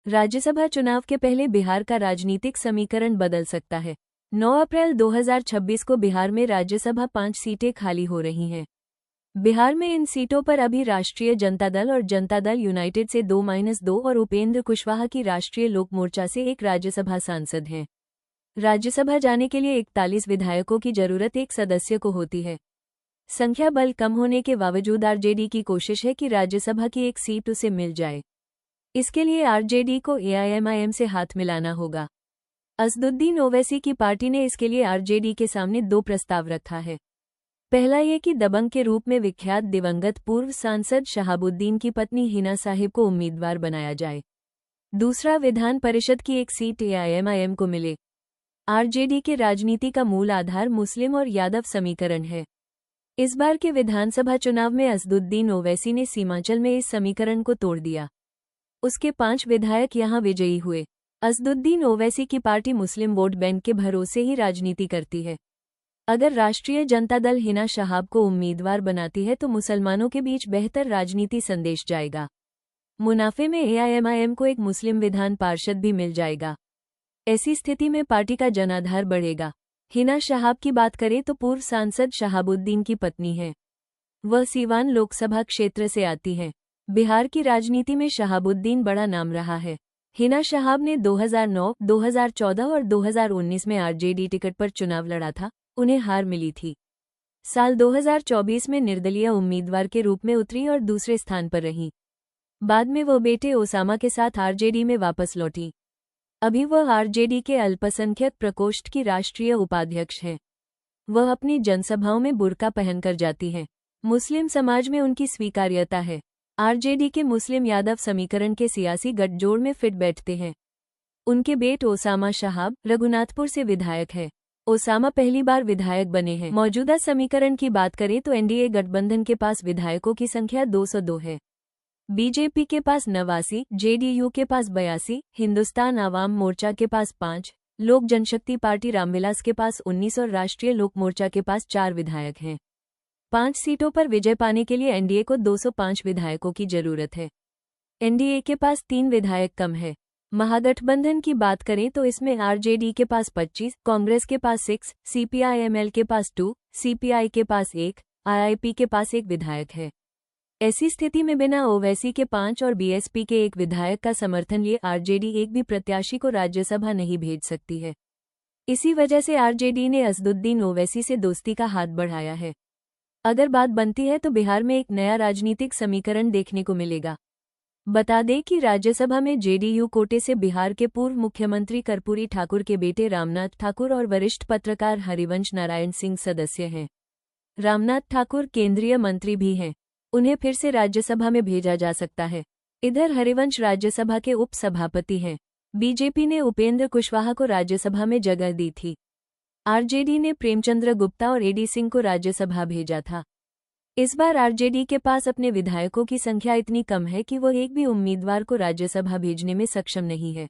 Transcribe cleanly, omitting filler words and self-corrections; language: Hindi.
राज्यसभा चुनाव के पहले बिहार का राजनीतिक समीकरण बदल सकता है। 9 अप्रैल 2026 को बिहार में राज्यसभा 5 सीटें खाली हो रही हैं। बिहार में इन सीटों पर अभी राष्ट्रीय जनता दल और जनता दल यूनाइटेड से 2-2 और उपेंद्र कुशवाहा की राष्ट्रीय लोक मोर्चा से एक राज्यसभा सांसद हैं। राज्यसभा जाने के लिए 41 विधायकों की जरूरत एक सदस्य को होती है। संख्या बल कम होने के बावजूद आरजेडी की कोशिश है कि राज्यसभा की एक सीट उसे मिल जाए। इसके लिए आरजेडी को एआईएमआईएम से हाथ मिलाना होगा। असदुद्दीन ओवैसी की पार्टी ने इसके लिए आरजेडी के सामने 2 प्रस्ताव रखा है। पहला ये कि दबंग के रूप में विख्यात दिवंगत पूर्व सांसद शहाबुद्दीन की पत्नी हिना साहिब को उम्मीदवार बनाया जाए। दूसरा, विधान परिषद की एक सीट एआईएमआईएम को मिले। आरजेडी के राजनीति का मूल आधार मुस्लिम और यादव समीकरण है। इस बार के विधानसभा चुनाव में असदुद्दीन ओवैसी ने सीमांचल में इस समीकरण को तोड़ दिया। उसके 5 विधायक यहां विजयी हुए। असदुद्दीन ओवैसी की पार्टी मुस्लिम वोट बैंक के भरोसे ही राजनीति करती है। अगर राष्ट्रीय जनता दल हिना शहाब को उम्मीदवार बनाती है तो मुसलमानों के बीच बेहतर राजनीति संदेश जाएगा। मुनाफे में एआईएमआईएम को एक मुस्लिम विधान पार्षद भी मिल जाएगा। ऐसी स्थिति में पार्टी का जनाधार बढ़ेगा। हिना शहाब की बात करें तो पूर्व सांसद शहाबुद्दीन की पत्नी है। वह सीवान लोकसभा क्षेत्र से आती है। बिहार की राजनीति में शहाबुद्दीन बड़ा नाम रहा है। हिना शहाब ने 2009, 2014 और 2019 में आरजेडी टिकट पर चुनाव लड़ा था, उन्हें हार मिली थी। साल 2024 में निर्दलीय उम्मीदवार के रूप में उतरी और दूसरे स्थान पर रहीं। बाद में वह बेटे ओसामा के साथ आरजेडी में वापस लौटी। अभी वह आरजेडी के अल्पसंख्यक प्रकोष्ठ की राष्ट्रीय उपाध्यक्ष हैं। वह अपनी जनसभाओं में बुर्का पहनकर जाती हैं। मुस्लिम समाज में उनकी स्वीकार्यता है। आरजेडी के मुस्लिम यादव समीकरण के सियासी गठजोड़ में फिट बैठते हैं। उनके बेटे ओसामा शहाब रघुनाथपुर से विधायक है। ओसामा पहली बार विधायक बने हैं। मौजूदा समीकरण की बात करें तो एनडीए गठबंधन के पास विधायकों की संख्या 202 है। बीजेपी के पास 89, जेडीयू के पास 82, हिंदुस्तान आवाम मोर्चा के पास 5, लोक जनशक्ति पार्टी रामविलास के पास 19 और राष्ट्रीय लोक मोर्चा के पास 4 विधायक हैं। 5 सीटों पर विजय पाने के लिए एनडीए को 205 विधायकों की जरूरत है। एनडीए के पास 3 विधायक कम है। महागठबंधन की बात करें तो इसमें आरजेडी के पास 25, कांग्रेस के पास 6, सीपीआईएमएल के पास 2, सीपीआई के पास 1, आईआईपी के पास 1 विधायक है। ऐसी स्थिति में बिना ओवैसी के 5 और बीएसपी के 1 विधायक का समर्थन लिए आरजेडी एक भी प्रत्याशी को राज्यसभा नहीं भेज सकती है। इसी वजह से आरजेडी ने असदुद्दीन ओवैसी से दोस्ती का हाथ बढ़ाया है। अगर बात बनती है तो बिहार में एक नया राजनीतिक समीकरण देखने को मिलेगा। बता दें कि राज्यसभा में जेडीयू कोटे से बिहार के पूर्व मुख्यमंत्री कर्पूरी ठाकुर के बेटे रामनाथ ठाकुर और वरिष्ठ पत्रकार हरिवंश नारायण सिंह सदस्य हैं। रामनाथ ठाकुर केंद्रीय मंत्री भी हैं। उन्हें फिर से राज्यसभा में भेजा जा सकता है। इधर हरिवंश राज्यसभा के उप सभापति हैं। बीजेपी ने उपेंद्र कुशवाहा को राज्यसभा में जगह दी थी। आरजेडी ने प्रेमचंद्र गुप्ता और एडी सिंह को राज्यसभा भेजा था। इस बार आरजेडी के पास अपने विधायकों की संख्या इतनी कम है कि वह एक भी उम्मीदवार को राज्यसभा भेजने में सक्षम नहीं है।